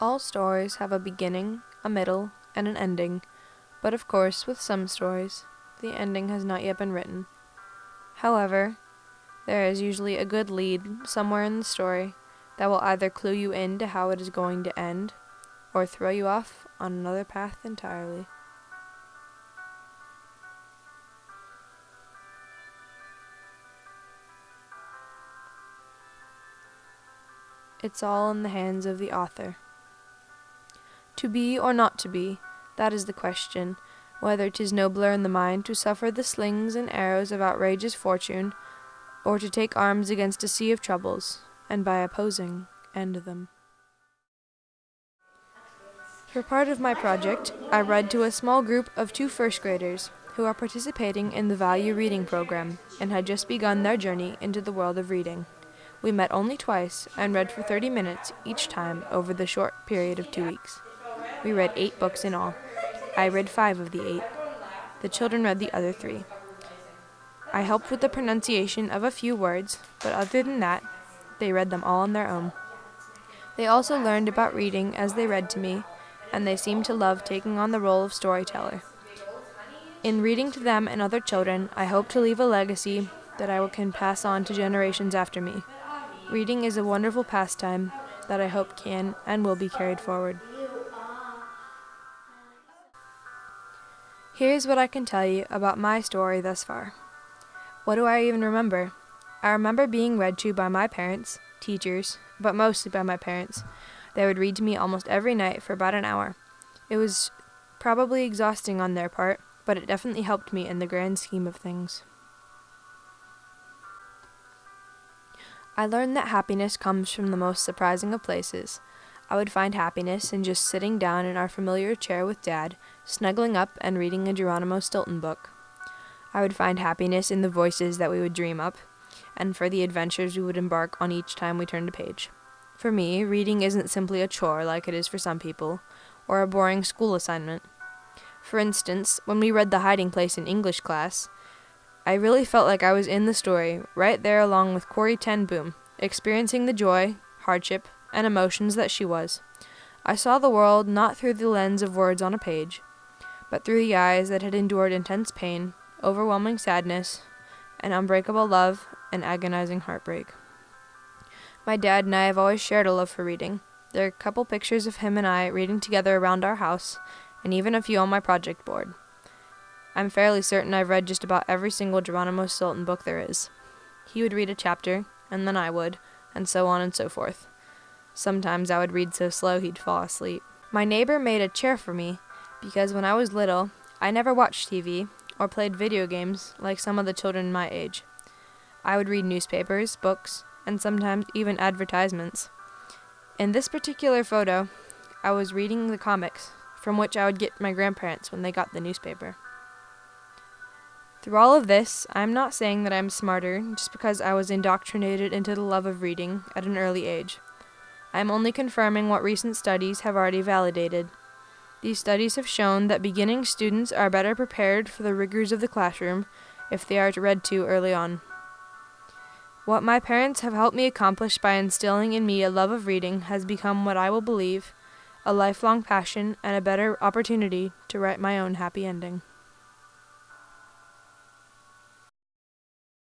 All stories have a beginning, a middle, and an ending, but of course, with some stories, the ending has not yet been written. However, there is usually a good lead somewhere in the story that will either clue you in to how it is going to end, or throw you off on another path entirely. It's all in the hands of the author. To be or not to be, that is the question, whether 'tis nobler in the mind to suffer the slings and arrows of outrageous fortune, or to take arms against a sea of troubles, and by opposing, end them. For part of my project, I read to a small group of 2 first graders who are participating in the Value Reading Program and had just begun their journey into the world of reading. We met only twice and read for 30 minutes each time over the short period of 2 weeks. We read 8 books in all. I read 5 of the 8. The children read the other 3. I helped with the pronunciation of a few words, but other than that, they read them all on their own. They also learned about reading as they read to me, and they seemed to love taking on the role of storyteller. In reading to them and other children, I hope to leave a legacy that I can pass on to generations after me. Reading is a wonderful pastime that I hope can and will be carried forward. Here's what I can tell you about my story thus far. What do I even remember? I remember being read to by my parents, teachers, but mostly by my parents. They would read to me almost every night for about an hour. It was probably exhausting on their part, but it definitely helped me in the grand scheme of things. I learned that happiness comes from the most surprising of places. I would find happiness in just sitting down in our familiar chair with Dad, snuggling up and reading a Geronimo Stilton book. I would find happiness in the voices that we would dream up, and for the adventures we would embark on each time we turned a page. For me, reading isn't simply a chore like it is for some people, or a boring school assignment. For instance, when we read The Hiding Place in English class, I really felt like I was in the story, right there along with Corrie ten Boom, experiencing the joy, hardship, and emotions that she was. I saw the world not through the lens of words on a page, but through the eyes that had endured intense pain, overwhelming sadness, and unbreakable love and agonizing heartbreak. My dad and I have always shared a love for reading. There are a couple pictures of him and I reading together around our house, and even a few on my project board. I'm fairly certain I've read just about every single Geronimo Stilton book there is. He would read a chapter, and then I would, and so on and so forth. Sometimes I would read so slow he'd fall asleep. My neighbor made a chair for me, because when I was little, I never watched TV or played video games like some of the children my age. I would read newspapers, books, and sometimes even advertisements. In this particular photo, I was reading the comics, from which I would get my grandparents when they got the newspaper. Through all of this, I'm not saying that I'm smarter just because I was indoctrinated into the love of reading at an early age. I'm only confirming what recent studies have already validated. These studies have shown that beginning students are better prepared for the rigors of the classroom if they are read to early on. What my parents have helped me accomplish by instilling in me a love of reading has become what I will believe, a lifelong passion and a better opportunity to write my own happy ending.